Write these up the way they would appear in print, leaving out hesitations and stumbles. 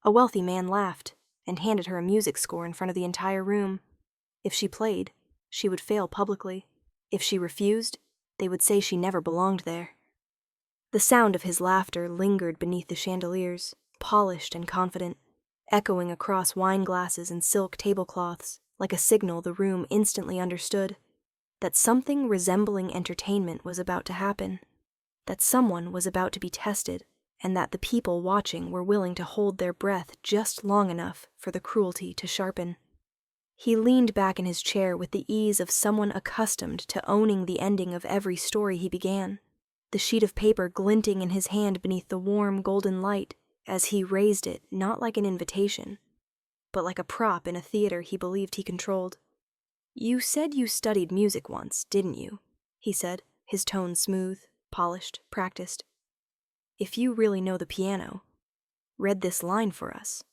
A wealthy man laughed and handed her a music score in front of the entire room. If she played, she would fail publicly. If she refused, they would say she never belonged there. The sound of his laughter lingered beneath the chandeliers, polished and confident, echoing across wine glasses and silk tablecloths like a signal the room instantly understood that something resembling entertainment was about to happen, that someone was about to be tested, and that the people watching were willing to hold their breath just long enough for the cruelty to sharpen. He leaned back in his chair with the ease of someone accustomed to owning the ending of every story he began, the sheet of paper glinting in his hand beneath the warm golden light as he raised it not like an invitation, but like a prop in a theater he believed he controlled. "You said you studied music once, didn't you?" he said, his tone smooth, polished, practiced. "If you really know the piano, read this line for us."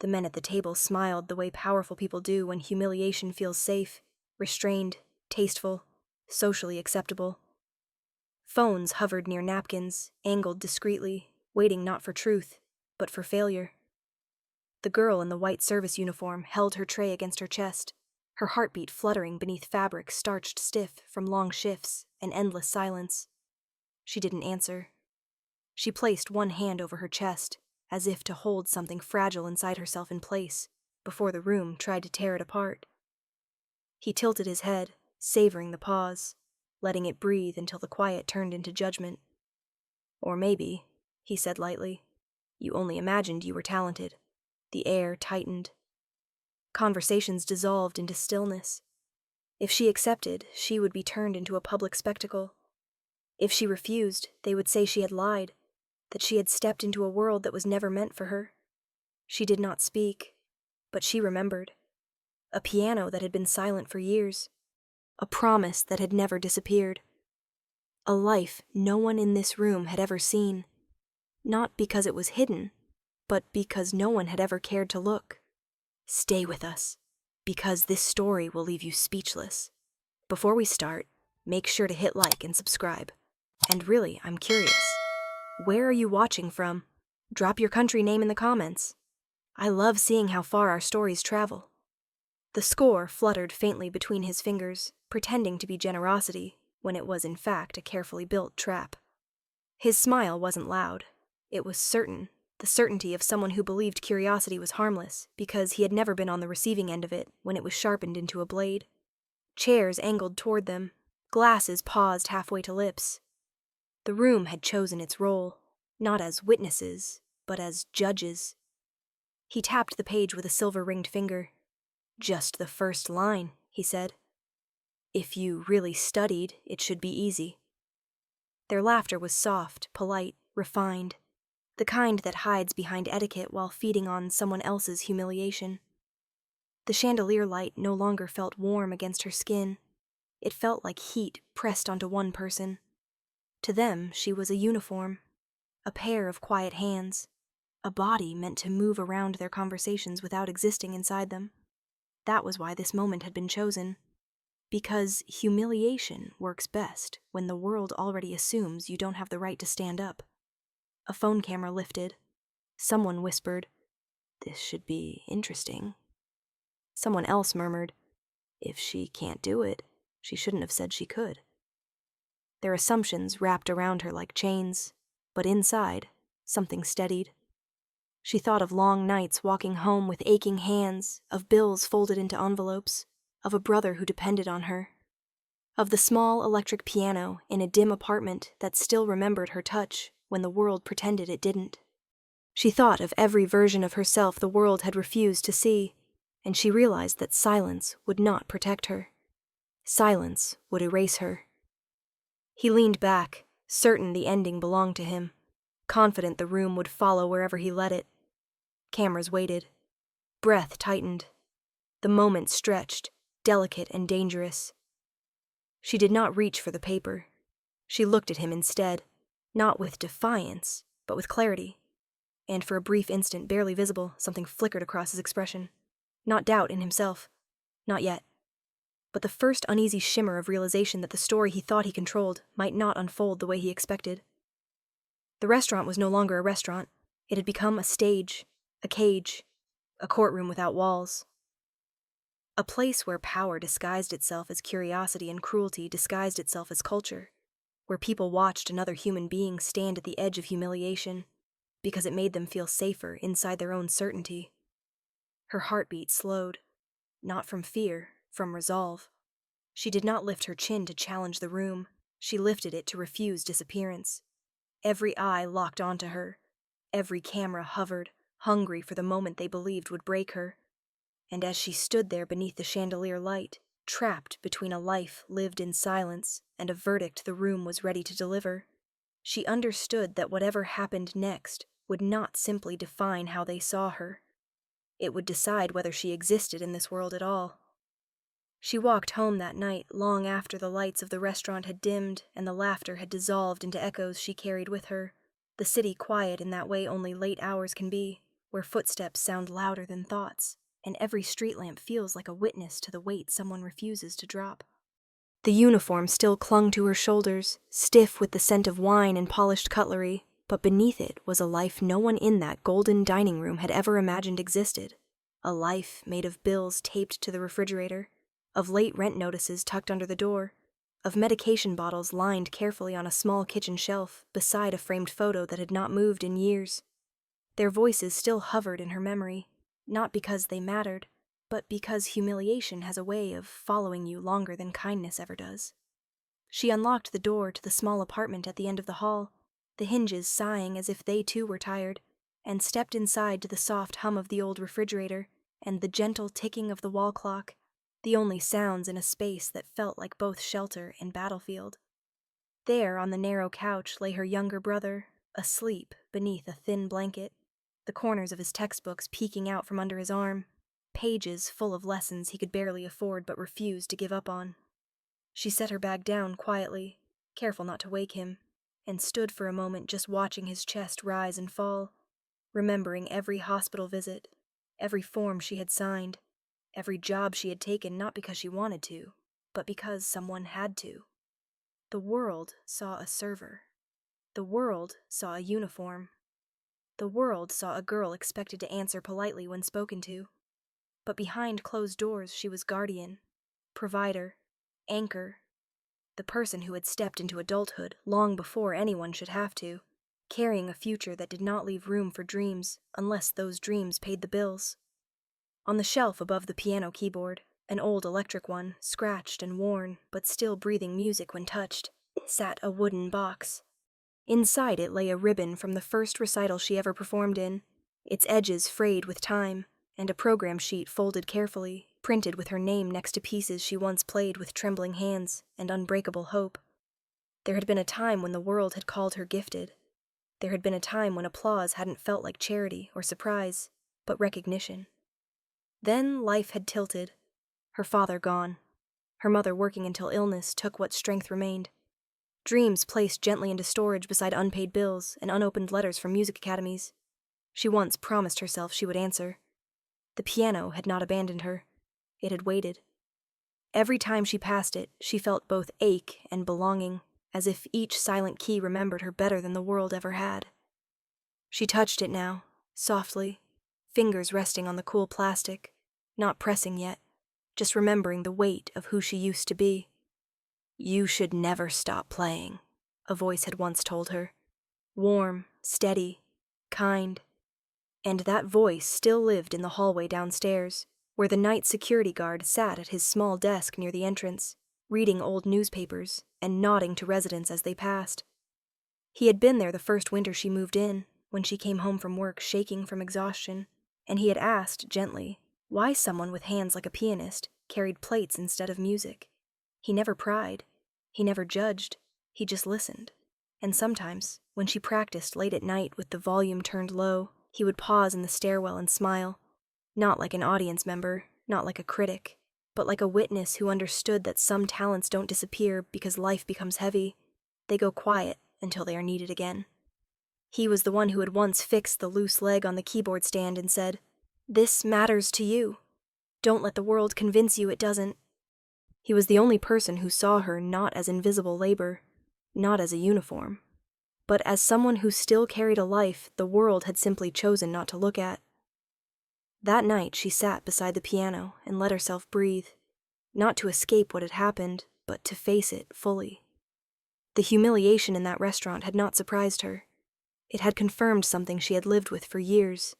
The men at the table smiled the way powerful people do when humiliation feels safe, restrained, tasteful, socially acceptable. Phones hovered near napkins, angled discreetly, waiting not for truth, but for failure. The girl in the white service uniform held her tray against her chest, her heartbeat fluttering beneath fabric starched stiff from long shifts and endless silence. She didn't answer. She placed one hand over her chest, as if to hold something fragile inside herself in place, before the room tried to tear it apart. He tilted his head, savoring the pause, letting it breathe until the quiet turned into judgment. "Or maybe," he said lightly, "you only imagined you were talented." The air tightened. Conversations dissolved into stillness. If she accepted, she would be turned into a public spectacle. If she refused, they would say she had lied, that she had stepped into a world that was never meant for her. She did not speak, but she remembered. A piano that had been silent for years. A promise that had never disappeared. A life no one in this room had ever seen. Not because it was hidden, but because no one had ever cared to look. Stay with us, because this story will leave you speechless. Before we start, make sure to hit like and subscribe. And really, I'm curious. Where are you watching from? Drop your country name in the comments. I love seeing how far our stories travel. The score fluttered faintly between his fingers, pretending to be generosity, when it was in fact a carefully built trap. His smile wasn't loud. It was certain, the certainty of someone who believed curiosity was harmless, because he had never been on the receiving end of it when it was sharpened into a blade. Chairs angled toward them, glasses paused halfway to lips. The room had chosen its role, not as witnesses, but as judges. He tapped the page with a silver-ringed finger. "Just the first line," he said. "If you really studied, it should be easy." Their laughter was soft, polite, refined, the kind that hides behind etiquette while feeding on someone else's humiliation. The chandelier light no longer felt warm against her skin. It felt like heat pressed onto one person. To them, she was a uniform, a pair of quiet hands, a body meant to move around their conversations without existing inside them. That was why this moment had been chosen. Because humiliation works best when the world already assumes you don't have the right to stand up. A phone camera lifted. Someone whispered, "This should be interesting." Someone else murmured, "If she can't do it, she shouldn't have said she could." Their assumptions wrapped around her like chains, but inside, something steadied. She thought of long nights walking home with aching hands, of bills folded into envelopes, of a brother who depended on her, of the small electric piano in a dim apartment that still remembered her touch when the world pretended it didn't. She thought of every version of herself the world had refused to see, and she realized that silence would not protect her. Silence would erase her. He leaned back, certain the ending belonged to him, confident the room would follow wherever he led it. Cameras waited. Breath tightened. The moment stretched, delicate and dangerous. She did not reach for the paper. She looked at him instead, not with defiance, but with clarity. And for a brief instant, barely visible, something flickered across his expression. Not doubt in himself. Not yet. But the first uneasy shimmer of realization that the story he thought he controlled might not unfold the way he expected. The restaurant was no longer a restaurant. It had become a stage, A cage. A courtroom without walls. A place where power disguised itself as curiosity and cruelty disguised itself as culture, where people watched another human being stand at the edge of humiliation because it made them feel safer inside their own certainty. Her heartbeat slowed, not from fear, from resolve. She did not lift her chin to challenge the room. She lifted it to refuse disappearance. Every eye locked onto her. Every camera hovered, hungry for the moment they believed would break her. And as she stood there beneath the chandelier light, trapped between a life lived in silence and a verdict the room was ready to deliver, she understood that whatever happened next would not simply define how they saw her. It would decide whether she existed in this world at all. She walked home that night long after the lights of the restaurant had dimmed and the laughter had dissolved into echoes she carried with her, the city quiet in that way only late hours can be, where footsteps sound louder than thoughts, and every street lamp feels like a witness to the weight someone refuses to drop. The uniform still clung to her shoulders, stiff with the scent of wine and polished cutlery, but beneath it was a life no one in that golden dining room had ever imagined existed. A life made of bills taped to the refrigerator, of late rent notices tucked under the door, of medication bottles lined carefully on a small kitchen shelf beside a framed photo that had not moved in years. Their voices still hovered in her memory, not because they mattered, but because humiliation has a way of following you longer than kindness ever does. She unlocked the door to the small apartment at the end of the hall, the hinges sighing as if they too were tired, and stepped inside to the soft hum of the old refrigerator and the gentle ticking of the wall clock, the only sounds in a space that felt like both shelter and battlefield. There on the narrow couch lay her younger brother, asleep beneath a thin blanket, the corners of his textbooks peeking out from under his arm, pages full of lessons he could barely afford but refused to give up on. She set her bag down quietly, careful not to wake him, and stood for a moment just watching his chest rise and fall, remembering every hospital visit, every form she had signed, every job she had taken not because she wanted to, but because someone had to. The world saw a server. The world saw a uniform. The world saw a girl expected to answer politely when spoken to. But behind closed doors she was guardian, provider, anchor, the person who had stepped into adulthood long before anyone should have to, carrying a future that did not leave room for dreams unless those dreams paid the bills. On the shelf above the piano keyboard, an old electric one, scratched and worn, but still breathing music when touched, sat a wooden box. Inside it lay a ribbon from the first recital she ever performed in, its edges frayed with time, and a program sheet folded carefully, printed with her name next to pieces she once played with trembling hands and unbreakable hope. There had been a time when the world had called her gifted. There had been a time when applause hadn't felt like charity or surprise, but recognition. Then life had tilted. Her father gone. Her mother working until illness took what strength remained. Dreams placed gently into storage beside unpaid bills and unopened letters from music academies. She once promised herself she would answer. The piano had not abandoned her. It had waited. Every time she passed it, she felt both ache and belonging, as if each silent key remembered her better than the world ever had. She touched it now, softly, fingers resting on the cool plastic, not pressing yet, just remembering the weight of who she used to be. "You should never stop playing," a voice had once told her. Warm, steady, kind. And that voice still lived in the hallway downstairs, where the night security guard sat at his small desk near the entrance, reading old newspapers and nodding to residents as they passed. He had been there the first winter she moved in, when she came home from work shaking from exhaustion, and he had asked, gently, why someone with hands like a pianist carried plates instead of music. He never pried. He never judged. He just listened. And sometimes, when she practiced late at night with the volume turned low, he would pause in the stairwell and smile, not like an audience member, not like a critic, but like a witness who understood that some talents don't disappear because life becomes heavy. They go quiet until they are needed again. He was the one who had once fixed the loose leg on the keyboard stand and said, "This matters to you. Don't let the world convince you it doesn't." He was the only person who saw her not as invisible labor, not as a uniform, but as someone who still carried a life the world had simply chosen not to look at. That night she sat beside the piano and let herself breathe, not to escape what had happened, but to face it fully. The humiliation in that restaurant had not surprised her. It had confirmed something she had lived with for years.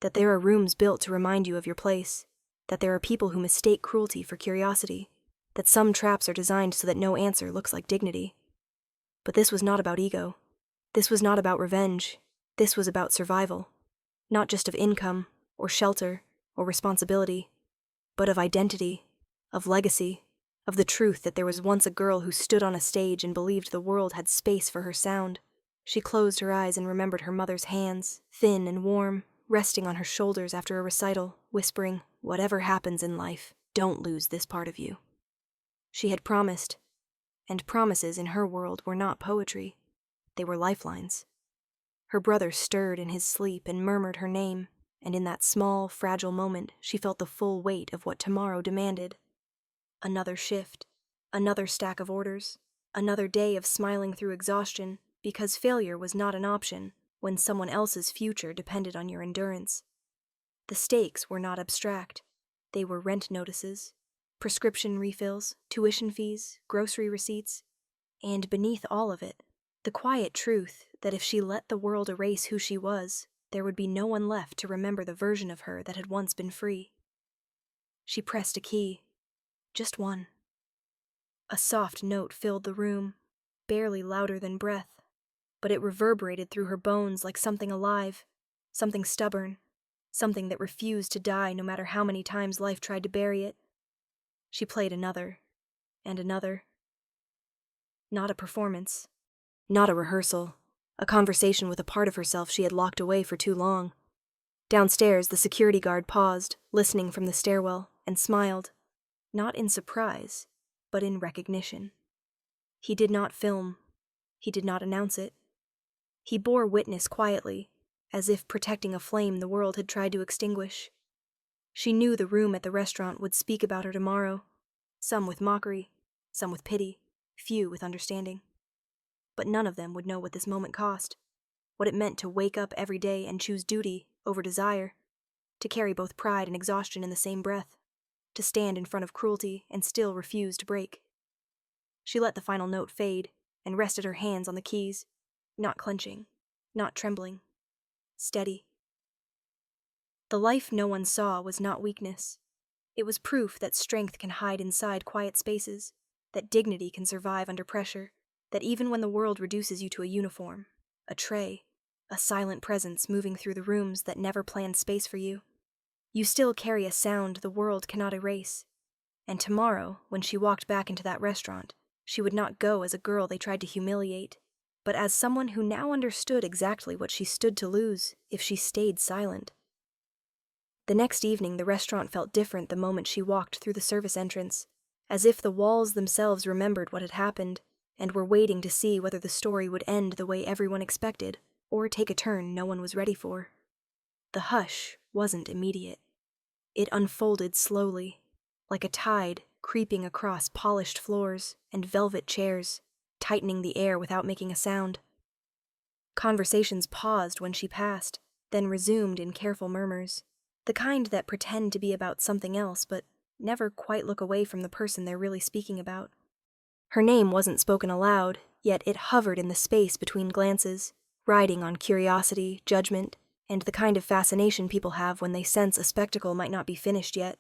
That there are rooms built to remind you of your place, that there are people who mistake cruelty for curiosity, that some traps are designed so that no answer looks like dignity. But this was not about ego. This was not about revenge. This was about survival. Not just of income, or shelter, or responsibility, but of identity, of legacy, of the truth that there was once a girl who stood on a stage and believed the world had space for her sound. She closed her eyes and remembered her mother's hands, thin and warm, resting on her shoulders after a recital, whispering, "Whatever happens in life, don't lose this part of you." She had promised, and promises in her world were not poetry. They were lifelines. Her brother stirred in his sleep and murmured her name, and in that small, fragile moment she felt the full weight of what tomorrow demanded. Another shift, another stack of orders, another day of smiling through exhaustion, because failure was not an option when someone else's future depended on your endurance. The stakes were not abstract. They were rent notices, prescription refills, tuition fees, grocery receipts, and beneath all of it, the quiet truth that if she let the world erase who she was, there would be no one left to remember the version of her that had once been free. She pressed a key. Just one. A soft note filled the room, barely louder than breath, but it reverberated through her bones like something alive, something stubborn, something that refused to die no matter how many times life tried to bury it. She played another, and another. Not a performance, not a rehearsal, a conversation with a part of herself she had locked away for too long. Downstairs, the security guard paused, listening from the stairwell, and smiled, not in surprise, but in recognition. He did not film. He did not announce it. He bore witness quietly, as if protecting a flame the world had tried to extinguish. She knew the room at the restaurant would speak about her tomorrow, some with mockery, some with pity, few with understanding. But none of them would know what this moment cost, what it meant to wake up every day and choose duty over desire, to carry both pride and exhaustion in the same breath, to stand in front of cruelty and still refuse to break. She let the final note fade and rested her hands on the keys, not clenching, not trembling, steady. The life no one saw was not weakness. It was proof that strength can hide inside quiet spaces, that dignity can survive under pressure, that even when the world reduces you to a uniform, a tray, a silent presence moving through the rooms that never planned space for you, you still carry a sound the world cannot erase. And tomorrow, when she walked back into that restaurant, she would not go as a girl they tried to humiliate, but as someone who now understood exactly what she stood to lose if she stayed silent. The next evening, the restaurant felt different the moment she walked through the service entrance, as if the walls themselves remembered what had happened and were waiting to see whether the story would end the way everyone expected or take a turn no one was ready for. The hush wasn't immediate. It unfolded slowly, like a tide creeping across polished floors and velvet chairs, tightening the air without making a sound. Conversations paused when she passed, then resumed in careful murmurs, the kind that pretend to be about something else but never quite look away from the person they're really speaking about. Her name wasn't spoken aloud, yet it hovered in the space between glances, riding on curiosity, judgment, and the kind of fascination people have when they sense a spectacle might not be finished yet.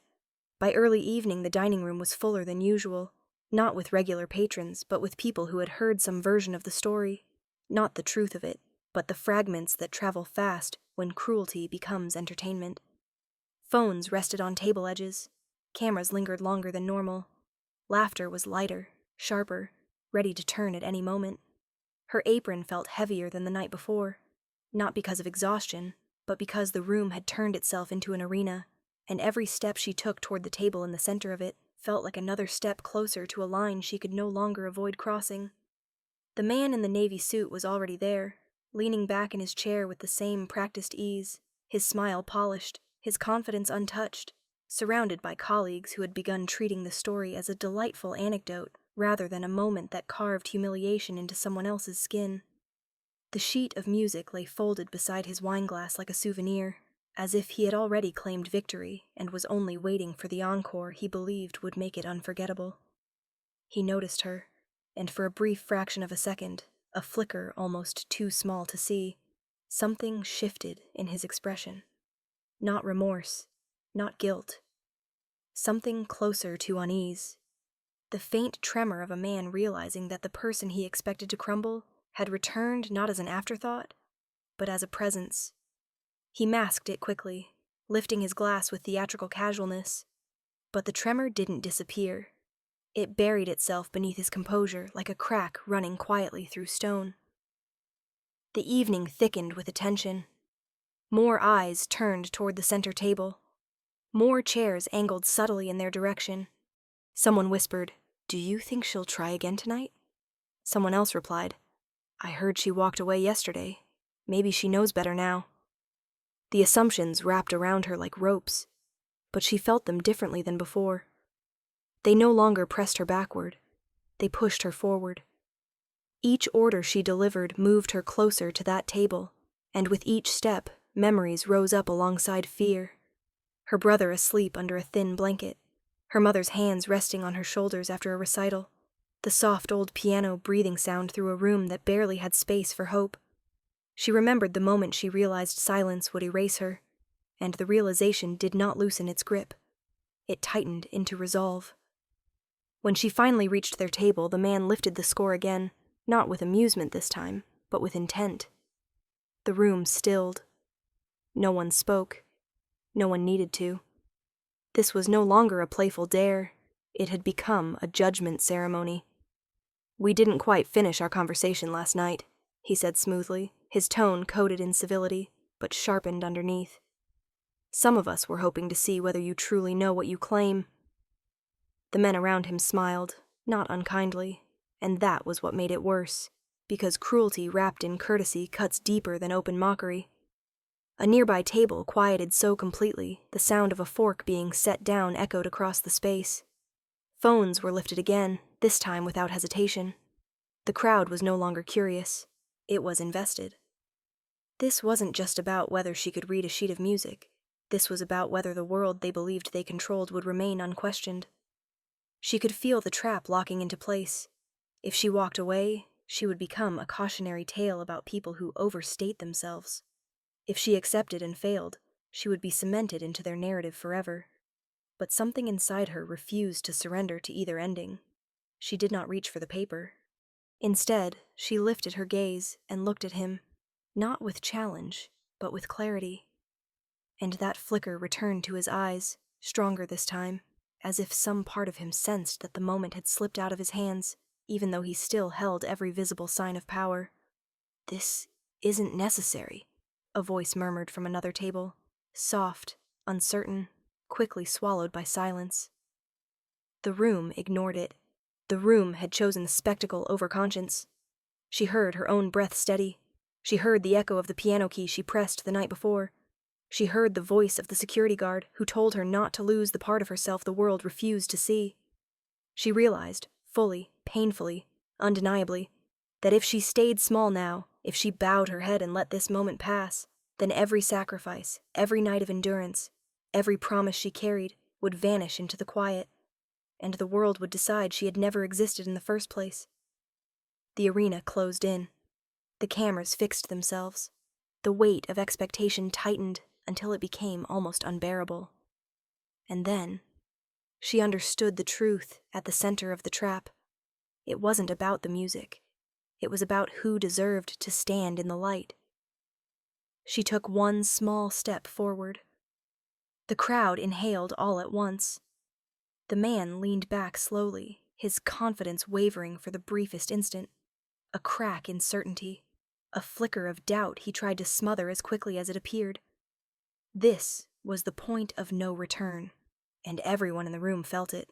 By early evening, the dining room was fuller than usual, not with regular patrons, but with people who had heard some version of the story. Not the truth of it, but the fragments that travel fast when cruelty becomes entertainment. Phones rested on table edges. Cameras lingered longer than normal. Laughter was lighter, sharper, ready to turn at any moment. Her apron felt heavier than the night before, not because of exhaustion, but because the room had turned itself into an arena, and every step she took toward the table in the center of it felt like another step closer to a line she could no longer avoid crossing. The man in the navy suit was already there, leaning back in his chair with the same practiced ease, his smile polished, his confidence untouched, surrounded by colleagues who had begun treating the story as a delightful anecdote rather than a moment that carved humiliation into someone else's skin. The sheet of music lay folded beside his wineglass like a souvenir, as if he had already claimed victory and was only waiting for the encore he believed would make it unforgettable. He noticed her, and for a brief fraction of a second, a flicker almost too small to see, something shifted in his expression. Not remorse, not guilt. Something closer to unease. The faint tremor of a man realizing that the person he expected to crumble had returned not as an afterthought, but as a presence. He masked it quickly, lifting his glass with theatrical casualness. But the tremor didn't disappear. It buried itself beneath his composure like a crack running quietly through stone. The evening thickened with attention. More eyes turned toward the center table. More chairs angled subtly in their direction. Someone whispered, "Do you think she'll try again tonight?" Someone else replied, "I heard she walked away yesterday. Maybe she knows better now." The assumptions wrapped around her like ropes, but she felt them differently than before. They no longer pressed her backward. They pushed her forward. Each order she delivered moved her closer to that table, and with each step, memories rose up alongside fear. Her brother asleep under a thin blanket, her mother's hands resting on her shoulders after a recital, the soft old piano breathing sound through a room that barely had space for hope. She remembered the moment she realized silence would erase her, and the realization did not loosen its grip. It tightened into resolve. When she finally reached their table, the man lifted the score again, not with amusement this time, but with intent. The room stilled. No one spoke. No one needed to. This was no longer a playful dare. It had become a judgment ceremony. "We didn't quite finish our conversation last night," he said smoothly, his tone coated in civility, but sharpened underneath. "Some of us were hoping to see whether you truly know what you claim." The men around him smiled, not unkindly, and that was what made it worse, because cruelty wrapped in courtesy cuts deeper than open mockery. A nearby table quieted so completely, the sound of a fork being set down echoed across the space. Phones were lifted again, this time without hesitation. The crowd was no longer curious. It was invested. This wasn't just about whether she could read a sheet of music. This was about whether the world they believed they controlled would remain unquestioned. She could feel the trap locking into place. If she walked away, she would become a cautionary tale about people who overstate themselves. If she accepted and failed, she would be cemented into their narrative forever. But something inside her refused to surrender to either ending. She did not reach for the paper. Instead, she lifted her gaze and looked at him, not with challenge, but with clarity. And that flicker returned to his eyes, stronger this time, as if some part of him sensed that the moment had slipped out of his hands, even though he still held every visible sign of power. "This isn't necessary," a voice murmured from another table, soft, uncertain, quickly swallowed by silence. The room ignored it. The room had chosen spectacle over conscience. She heard her own breath steady. She heard the echo of the piano key she pressed the night before. She heard the voice of the security guard who told her not to lose the part of herself the world refused to see. She realized, fully, painfully, undeniably, that if she stayed small now, if she bowed her head and let this moment pass, then every sacrifice, every night of endurance, every promise she carried would vanish into the quiet, and the world would decide she had never existed in the first place. The arena closed in. The cameras fixed themselves. The weight of expectation tightened until it became almost unbearable. And then, she understood the truth at the center of the trap. It wasn't about the music. It was about who deserved to stand in the light. She took one small step forward. The crowd inhaled all at once. The man leaned back slowly, his confidence wavering for the briefest instant. A crack in certainty, a flicker of doubt he tried to smother as quickly as it appeared. This was the point of no return, and everyone in the room felt it,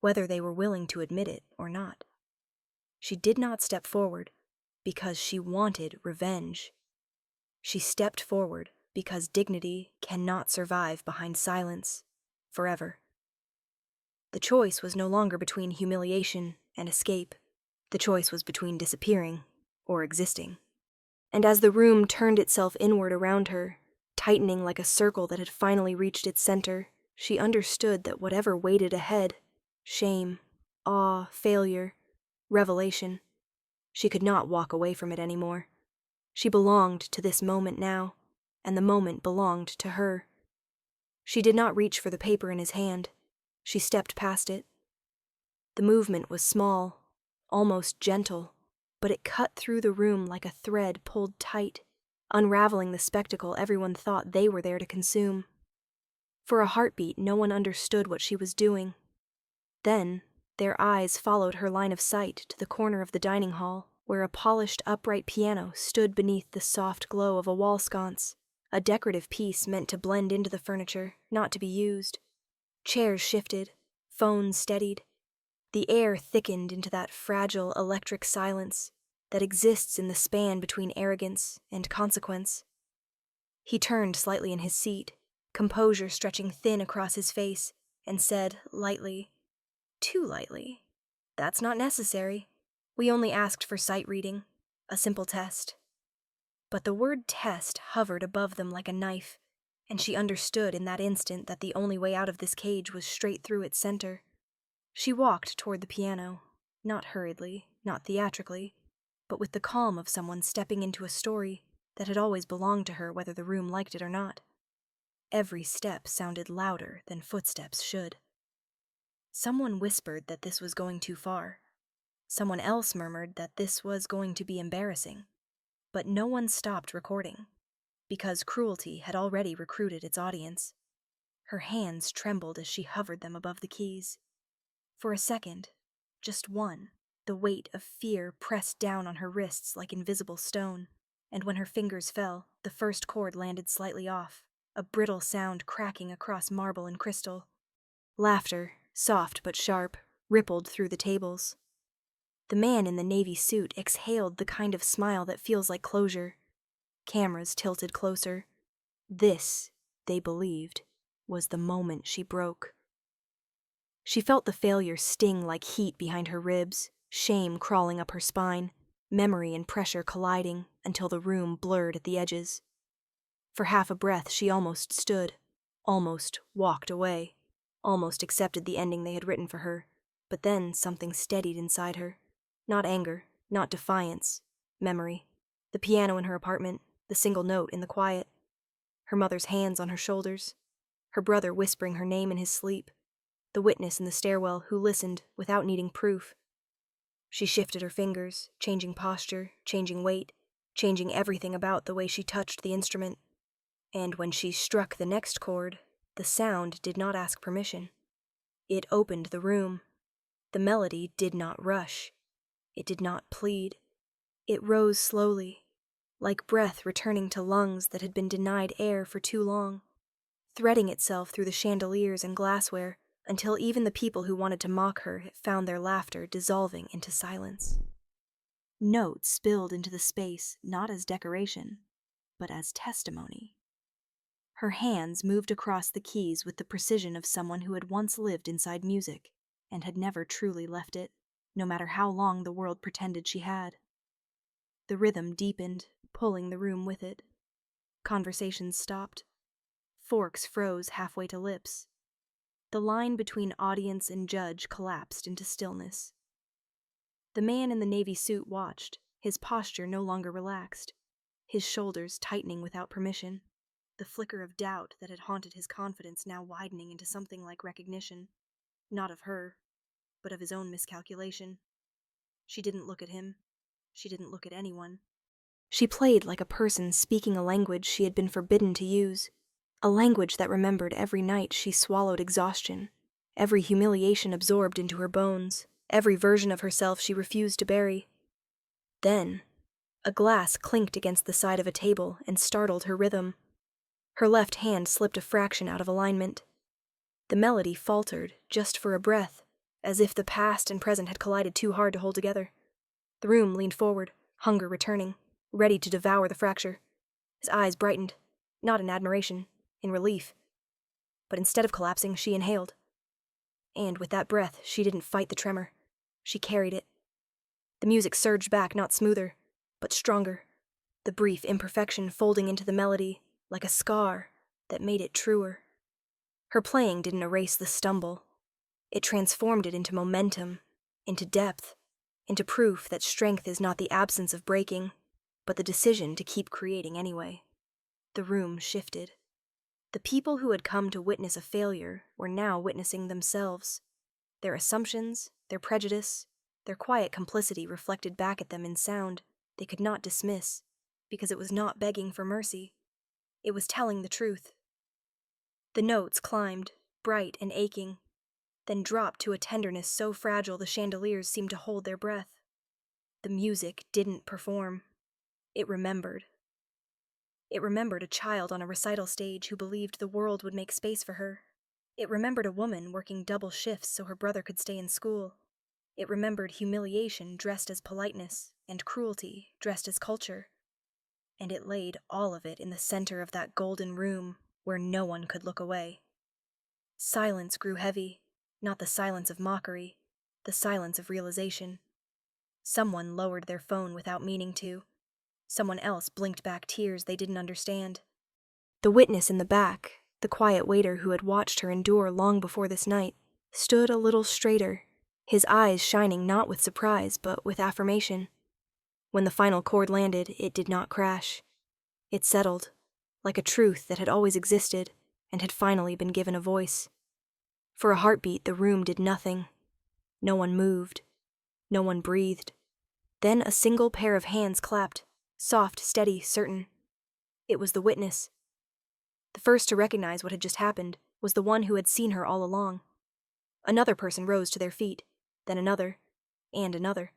whether they were willing to admit it or not. She did not step forward because she wanted revenge. She stepped forward because dignity cannot survive behind silence forever. The choice was no longer between humiliation and escape. The choice was between disappearing or existing. And as the room turned itself inward around her, tightening like a circle that had finally reached its center, she understood that whatever waited ahead, shame, awe, failure, revelation, she could not walk away from it anymore. She belonged to this moment now, and the moment belonged to her. She did not reach for the paper in his hand. She stepped past it. The movement was small, almost gentle, but it cut through the room like a thread pulled tight, unraveling the spectacle everyone thought they were there to consume. For a heartbeat, no one understood what she was doing. Then, their eyes followed her line of sight to the corner of the dining hall, where a polished upright piano stood beneath the soft glow of a wall sconce, a decorative piece meant to blend into the furniture, not to be used. Chairs shifted, phones steadied. The air thickened into that fragile electric silence that exists in the span between arrogance and consequence. He turned slightly in his seat, composure stretching thin across his face, and said lightly, too lightly, "That's not necessary. We only asked for sight reading, a simple test." But the word test hovered above them like a knife, and she understood in that instant that the only way out of this cage was straight through its center. She walked toward the piano, not hurriedly, not theatrically, but with the calm of someone stepping into a story that had always belonged to her whether the room liked it or not. Every step sounded louder than footsteps should. Someone whispered that this was going too far. Someone else murmured that this was going to be embarrassing. But no one stopped recording, because cruelty had already recruited its audience. Her hands trembled as she hovered them above the keys. For a second, just one, the weight of fear pressed down on her wrists like invisible stone, and when her fingers fell, the first chord landed slightly off, a brittle sound cracking across marble and crystal. Laughter, soft but sharp, rippled through the tables. The man in the navy suit exhaled the kind of smile that feels like closure. Cameras tilted closer. This, they believed, was the moment she broke. She felt the failure sting like heat behind her ribs, shame crawling up her spine, memory and pressure colliding until the room blurred at the edges. For half a breath she almost stood, almost walked away, almost accepted the ending they had written for her, but then something steadied inside her. Not anger, not defiance, memory. The piano in her apartment, the single note in the quiet. Her mother's hands on her shoulders. Her brother whispering her name in his sleep. The witness in the stairwell who listened without needing proof. She shifted her fingers, changing posture, changing weight, changing everything about the way she touched the instrument. And when she struck the next chord, the sound did not ask permission. It opened the room. The melody did not rush. It did not plead. It rose slowly, like breath returning to lungs that had been denied air for too long, threading itself through the chandeliers and glassware until even the people who wanted to mock her found their laughter dissolving into silence. Notes spilled into the space not as decoration, but as testimony. Her hands moved across the keys with the precision of someone who had once lived inside music and had never truly left it, no matter how long the world pretended she had. The rhythm deepened, pulling the room with it. Conversations stopped. Forks froze halfway to lips. The line between audience and judge collapsed into stillness. The man in the navy suit watched, his posture no longer relaxed, his shoulders tightening without permission, the flicker of doubt that had haunted his confidence now widening into something like recognition, not of her, but of his own miscalculation. She didn't look at him. She didn't look at anyone. She played like a person speaking a language she had been forbidden to use, a language that remembered every night she swallowed exhaustion, every humiliation absorbed into her bones, every version of herself she refused to bury. Then, a glass clinked against the side of a table and startled her rhythm. Her left hand slipped a fraction out of alignment. The melody faltered, just for a breath, as if the past and present had collided too hard to hold together. The room leaned forward, hunger returning, ready to devour the fracture. His eyes brightened, not in admiration, in relief. But instead of collapsing, she inhaled. And with that breath, she didn't fight the tremor. She carried it. The music surged back, not smoother, but stronger. The brief imperfection folding into the melody, like a scar that made it truer. Her playing didn't erase the stumble. It transformed it into momentum, into depth, into proof that strength is not the absence of breaking, but the decision to keep creating anyway. The room shifted. The people who had come to witness a failure were now witnessing themselves. Their assumptions, their prejudice, their quiet complicity reflected back at them in sound they could not dismiss, because it was not begging for mercy. It was telling the truth. The notes climbed, bright and aching, then dropped to a tenderness so fragile the chandeliers seemed to hold their breath. The music didn't perform. It remembered. It remembered a child on a recital stage who believed the world would make space for her. It remembered a woman working double shifts so her brother could stay in school. It remembered humiliation dressed as politeness and cruelty dressed as culture. And it laid all of it in the center of that golden room where no one could look away. Silence grew heavy, not the silence of mockery, the silence of realization. Someone lowered their phone without meaning to. Someone else blinked back tears they didn't understand. The witness in the back, the quiet waiter who had watched her endure long before this night, stood a little straighter, his eyes shining not with surprise but with affirmation. When the final chord landed, it did not crash. It settled, like a truth that had always existed and had finally been given a voice. For a heartbeat, the room did nothing. No one moved. No one breathed. Then a single pair of hands clapped, soft, steady, certain. It was the witness. The first to recognize what had just happened was the one who had seen her all along. Another person rose to their feet, then another, and another.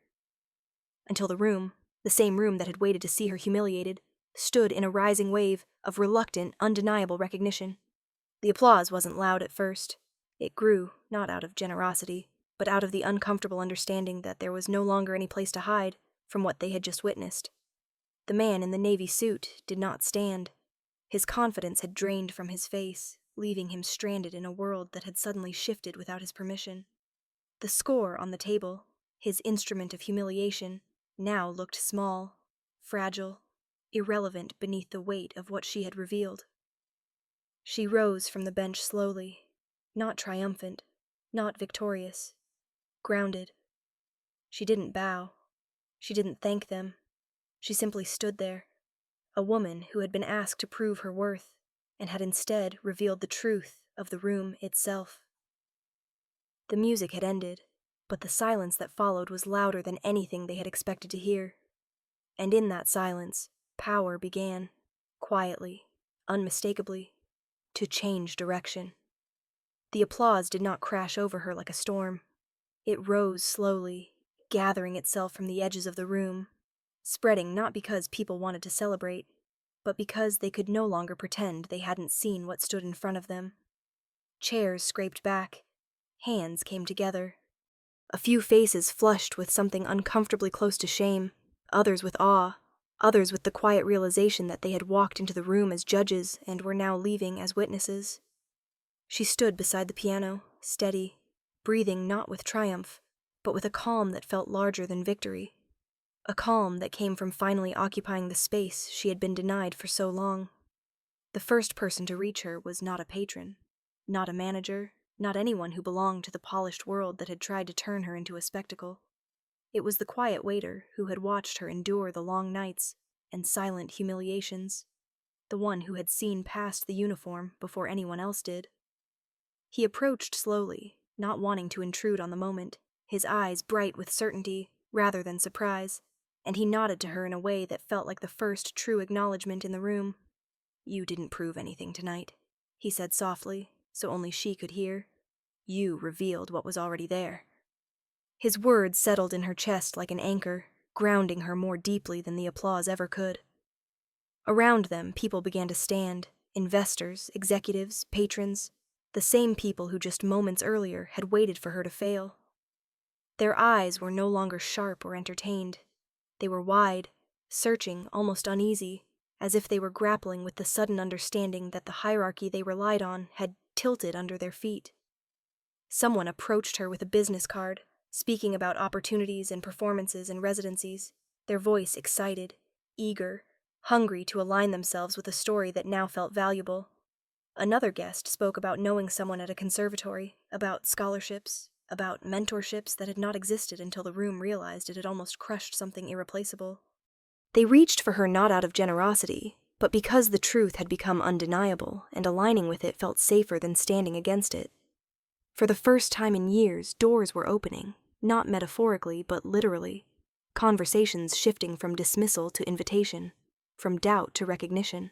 Until the room, the same room that had waited to see her humiliated, stood in a rising wave of reluctant, undeniable recognition. The applause wasn't loud at first. It grew, not out of generosity, but out of the uncomfortable understanding that there was no longer any place to hide from what they had just witnessed. The man in the navy suit did not stand. His confidence had drained from his face, leaving him stranded in a world that had suddenly shifted without his permission. The score on the table, his instrument of humiliation, now looked small, fragile, irrelevant beneath the weight of what she had revealed. She rose from the bench slowly, not triumphant, not victorious, grounded. She didn't bow. She didn't thank them. She simply stood there, a woman who had been asked to prove her worth and had instead revealed the truth of the room itself. The music had ended, but the silence that followed was louder than anything they had expected to hear. And in that silence, power began, quietly, unmistakably, to change direction. The applause did not crash over her like a storm. It rose slowly, gathering itself from the edges of the room, spreading not because people wanted to celebrate, but because they could no longer pretend they hadn't seen what stood in front of them. Chairs scraped back. Hands came together. A few faces flushed with something uncomfortably close to shame, others with awe, others with the quiet realization that they had walked into the room as judges and were now leaving as witnesses. She stood beside the piano, steady, breathing not with triumph, but with a calm that felt larger than victory. A calm that came from finally occupying the space she had been denied for so long. The first person to reach her was not a patron, not a manager, not anyone who belonged to the polished world that had tried to turn her into a spectacle. It was the quiet waiter who had watched her endure the long nights and silent humiliations, the one who had seen past the uniform before anyone else did. He approached slowly, not wanting to intrude on the moment, his eyes bright with certainty rather than surprise, and he nodded to her in a way that felt like the first true acknowledgement in the room. "You didn't prove anything tonight," he said softly, so only she could hear. "You revealed what was already there." His words settled in her chest like an anchor, grounding her more deeply than the applause ever could. Around them, people began to stand, investors, executives, patrons, the same people who just moments earlier had waited for her to fail. Their eyes were no longer sharp or entertained. They were wide, searching, almost uneasy, as if they were grappling with the sudden understanding that the hierarchy they relied on had tilted under their feet. Someone approached her with a business card, speaking about opportunities and performances and residencies, their voice excited, eager, hungry to align themselves with a story that now felt valuable. Another guest spoke about knowing someone at a conservatory, about scholarships, about mentorships that had not existed until the room realized it had almost crushed something irreplaceable. They reached for her not out of generosity, but because the truth had become undeniable, and aligning with it felt safer than standing against it. For the first time in years, doors were opening, not metaphorically, but literally. Conversations shifting from dismissal to invitation, from doubt to recognition.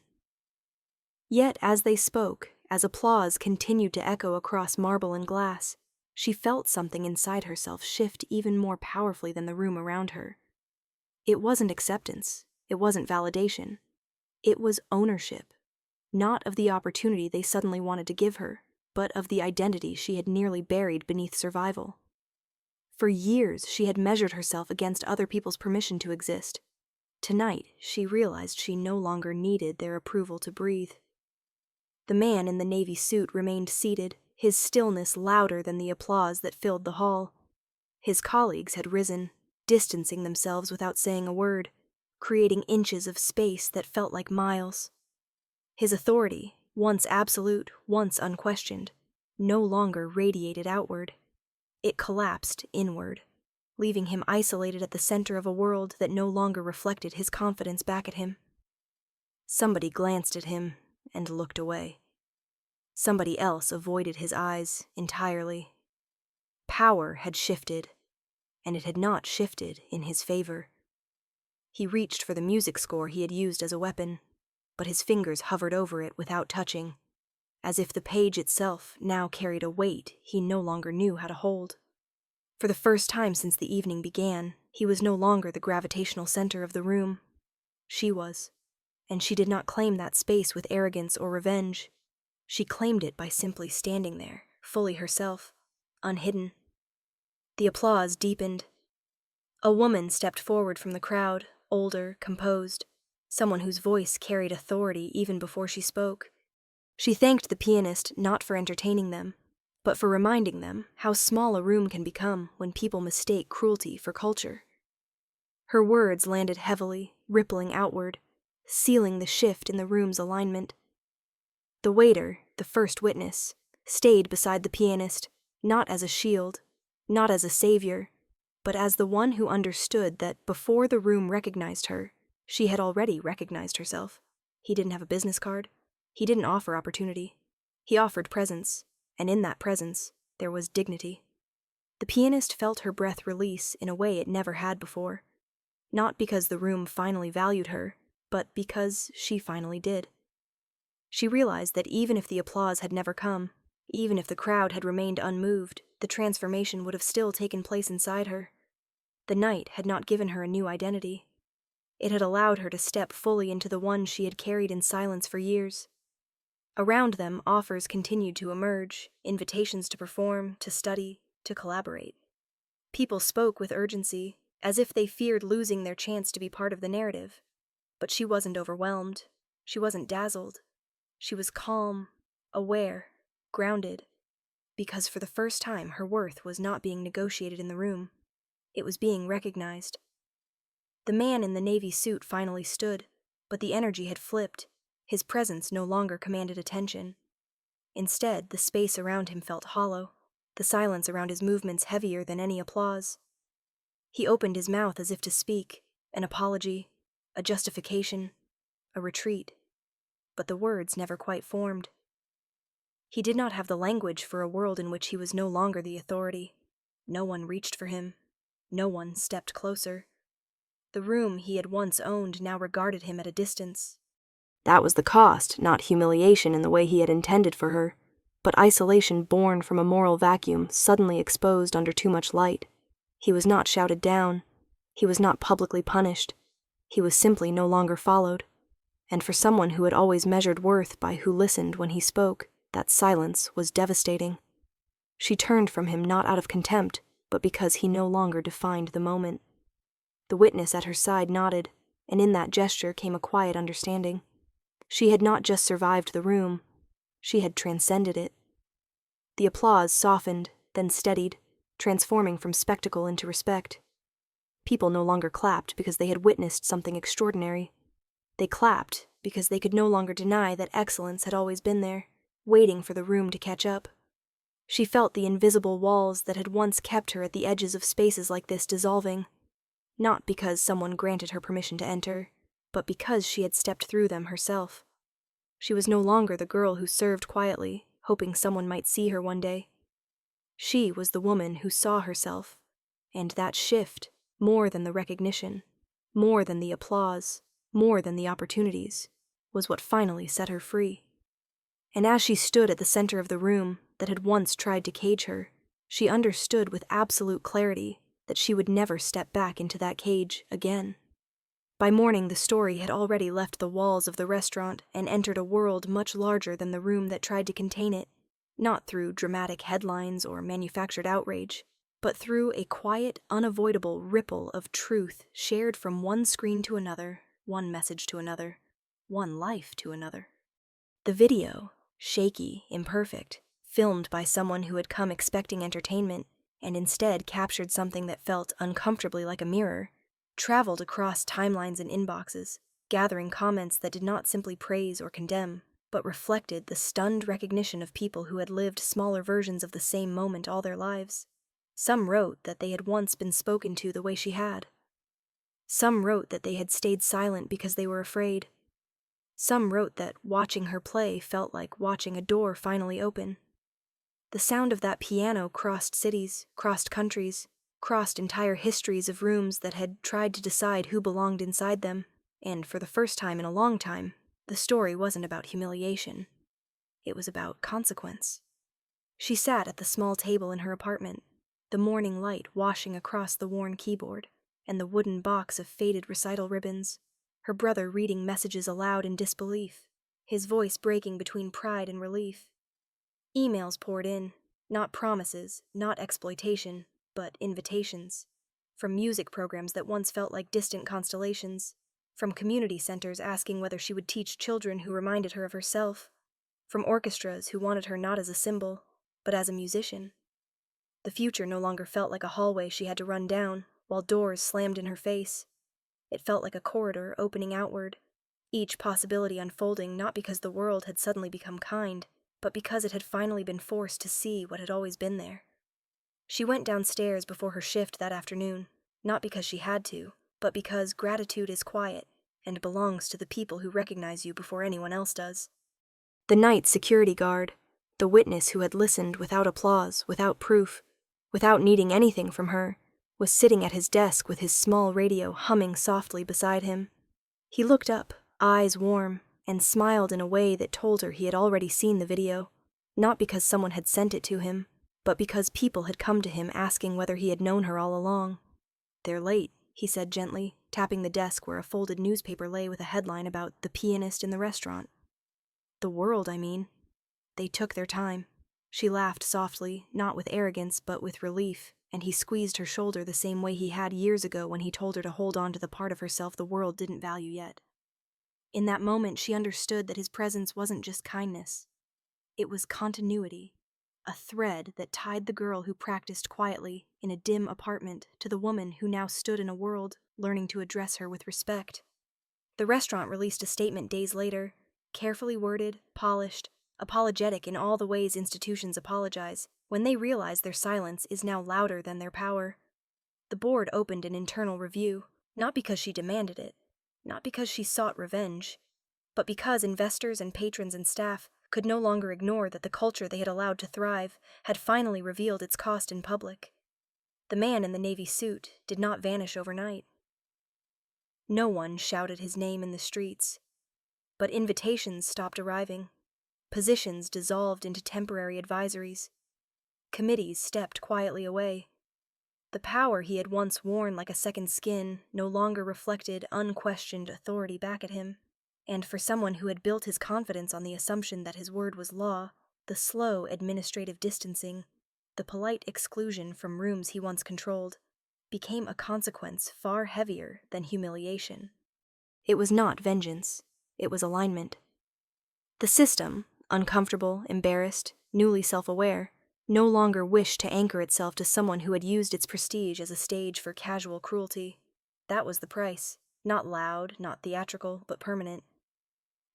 Yet as they spoke, as applause continued to echo across marble and glass, she felt something inside herself shift even more powerfully than the room around her. It wasn't acceptance, it wasn't validation. It was ownership, not of the opportunity they suddenly wanted to give her, but of the identity she had nearly buried beneath survival. For years, she had measured herself against other people's permission to exist. Tonight, she realized she no longer needed their approval to breathe. The man in the navy suit remained seated, his stillness louder than the applause that filled the hall. His colleagues had risen, distancing themselves without saying a word, creating inches of space that felt like miles. His authority, once absolute, once unquestioned, no longer radiated outward. It collapsed inward, leaving him isolated at the center of a world that no longer reflected his confidence back at him. Somebody glanced at him and looked away. Somebody else avoided his eyes entirely. Power had shifted, and it had not shifted in his favor. He reached for the music score he had used as a weapon, but his fingers hovered over it without touching, as if the page itself now carried a weight he no longer knew how to hold. For the first time since the evening began, he was no longer the gravitational center of the room. She was, and she did not claim that space with arrogance or revenge. She claimed it by simply standing there, fully herself, unhidden. The applause deepened. A woman stepped forward from the crowd, older, composed, someone whose voice carried authority even before she spoke. She thanked the pianist not for entertaining them, but for reminding them how small a room can become when people mistake cruelty for culture. Her words landed heavily, rippling outward, sealing the shift in the room's alignment. The waiter, the first witness, stayed beside the pianist, not as a shield, not as a savior, but as the one who understood that before the room recognized her, she had already recognized herself. He didn't have a business card. He didn't offer opportunity. He offered presence, and in that presence, there was dignity. The pianist felt her breath release in a way it never had before, not because the room finally valued her, but because she finally did. She realized that even if the applause had never come, even if the crowd had remained unmoved, the transformation would have still taken place inside her. The night had not given her a new identity. It had allowed her to step fully into the one she had carried in silence for years. Around them, offers continued to emerge, invitations to perform, to study, to collaborate. People spoke with urgency, as if they feared losing their chance to be part of the narrative. But she wasn't overwhelmed. She wasn't dazzled. She was calm, aware, grounded, because for the first time her worth was not being negotiated in the room. It was being recognized. The man in the navy suit finally stood, but the energy had flipped. His presence no longer commanded attention. Instead, the space around him felt hollow, the silence around his movements heavier than any applause. He opened his mouth as if to speak, an apology, a justification, a retreat, but the words never quite formed. He did not have the language for a world in which he was no longer the authority. No one reached for him. No one stepped closer. The room he had once owned now regarded him at a distance. That was the cost, not humiliation in the way he had intended for her, but isolation born from a moral vacuum suddenly exposed under too much light. He was not shouted down. He was not publicly punished. He was simply no longer followed. And for someone who had always measured worth by who listened when he spoke, that silence was devastating. She turned from him not out of contempt, but because he no longer defined the moment. The witness at her side nodded, and in that gesture came a quiet understanding. She had not just survived the room, she had transcended it. The applause softened, then steadied, transforming from spectacle into respect. People no longer clapped because they had witnessed something extraordinary. They clapped because they could no longer deny that excellence had always been there, waiting for the room to catch up. She felt the invisible walls that had once kept her at the edges of spaces like this dissolving, not because someone granted her permission to enter, but because she had stepped through them herself. She was no longer the girl who served quietly, hoping someone might see her one day. She was the woman who saw herself, and that shift, more than the recognition, more than the applause, more than the opportunities, was what finally set her free. And as she stood at the center of the room that had once tried to cage her, she understood with absolute clarity that she would never step back into that cage again. By morning, the story had already left the walls of the restaurant and entered a world much larger than the room that tried to contain it, not through dramatic headlines or manufactured outrage, but through a quiet, unavoidable ripple of truth shared from one screen to another, one message to another, one life to another. The video, shaky, imperfect, filmed by someone who had come expecting entertainment and instead captured something that felt uncomfortably like a mirror, traveled across timelines and inboxes, gathering comments that did not simply praise or condemn, but reflected the stunned recognition of people who had lived smaller versions of the same moment all their lives. Some wrote that they had once been spoken to the way she had. Some wrote that they had stayed silent because they were afraid. Some wrote that watching her play felt like watching a door finally open. The sound of that piano crossed cities, crossed countries, crossed entire histories of rooms that had tried to decide who belonged inside them, and for the first time in a long time, the story wasn't about humiliation. It was about consequence. She sat at the small table in her apartment, the morning light washing across the worn keyboard and the wooden box of faded recital ribbons, her brother reading messages aloud in disbelief, his voice breaking between pride and relief. Emails poured in, not promises, not exploitation, but invitations, from music programs that once felt like distant constellations, from community centers asking whether she would teach children who reminded her of herself, from orchestras who wanted her not as a symbol, but as a musician. The future no longer felt like a hallway she had to run down, while doors slammed in her face. It felt like a corridor opening outward, each possibility unfolding not because the world had suddenly become kind, but because it had finally been forced to see what had always been there. She went downstairs before her shift that afternoon, not because she had to, but because gratitude is quiet and belongs to the people who recognize you before anyone else does. The night security guard, the witness who had listened without applause, without proof, without needing anything from her, was sitting at his desk with his small radio humming softly beside him. He looked up, eyes warm, and smiled in a way that told her he had already seen the video, not because someone had sent it to him, but because people had come to him asking whether he had known her all along. "They're late," he said gently, tapping the desk where a folded newspaper lay with a headline about the pianist in the restaurant. "The world, I mean. They took their time." She laughed softly, not with arrogance but with relief, and he squeezed her shoulder the same way he had years ago when he told her to hold on to the part of herself the world didn't value yet. In that moment, she understood that his presence wasn't just kindness. It was continuity, a thread that tied the girl who practiced quietly in a dim apartment to the woman who now stood in a world learning to address her with respect. The restaurant released a statement days later, carefully worded, polished, apologetic in all the ways institutions apologize when they realize their silence is now louder than their power. The board opened an internal review, not because she demanded it, not because she sought revenge, but because investors and patrons and staff could no longer ignore that the culture they had allowed to thrive had finally revealed its cost in public. The man in the navy suit did not vanish overnight. No one shouted his name in the streets, but invitations stopped arriving. Positions dissolved into temporary advisories. Committees stepped quietly away. The power he had once worn like a second skin no longer reflected unquestioned authority back at him, and for someone who had built his confidence on the assumption that his word was law, the slow administrative distancing, the polite exclusion from rooms he once controlled, became a consequence far heavier than humiliation. It was not vengeance, it was alignment. The system, uncomfortable, embarrassed, newly self-aware, no longer wished to anchor itself to someone who had used its prestige as a stage for casual cruelty. That was the price. Not loud, not theatrical, but permanent.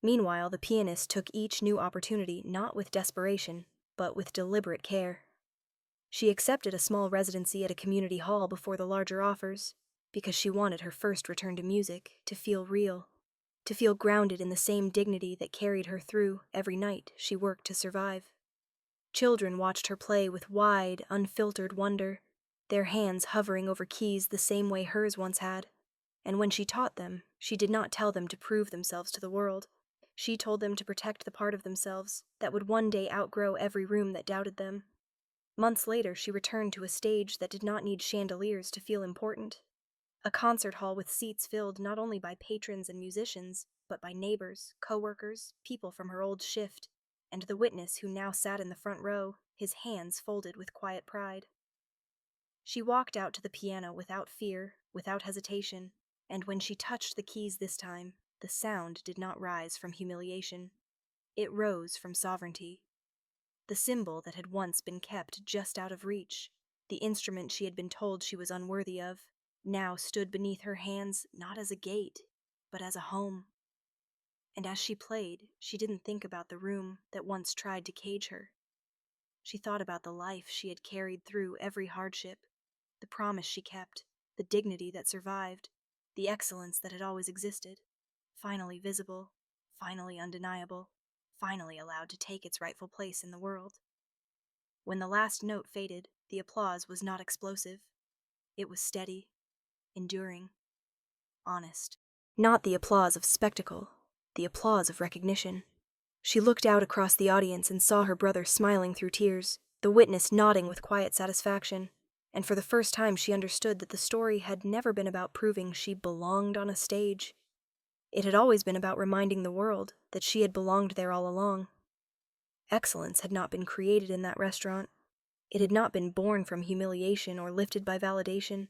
Meanwhile, the pianist took each new opportunity not with desperation, but with deliberate care. She accepted a small residency at a community hall before the larger offers, because she wanted her first return to music to feel real, to feel grounded in the same dignity that carried her through every night she worked to survive. Children watched her play with wide, unfiltered wonder, their hands hovering over keys the same way hers once had. And when she taught them, she did not tell them to prove themselves to the world. She told them to protect the part of themselves that would one day outgrow every room that doubted them. Months later, she returned to a stage that did not need chandeliers to feel important. A concert hall with seats filled not only by patrons and musicians, but by neighbors, co-workers, people from her old shift, and the witness who now sat in the front row, his hands folded with quiet pride. She walked out to the piano without fear, without hesitation, and when she touched the keys this time, the sound did not rise from humiliation. It rose from sovereignty. The symbol that had once been kept just out of reach, the instrument she had been told she was unworthy of, now stood beneath her hands not as a gate, but as a home. And as she played, she didn't think about the room that once tried to cage her. She thought about the life she had carried through every hardship, the promise she kept, the dignity that survived, the excellence that had always existed, finally visible, finally undeniable, finally allowed to take its rightful place in the world. When the last note faded, the applause was not explosive. It was steady, enduring, honest. Not the applause of spectacle, the applause of recognition. She looked out across the audience and saw her brother smiling through tears, the witness nodding with quiet satisfaction. And for the first time she understood that the story had never been about proving she belonged on a stage. It had always been about reminding the world that she had belonged there all along. Excellence had not been created in that restaurant. It had not been born from humiliation or lifted by validation.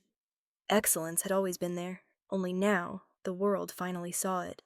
Excellence had always been there, only now the world finally saw it.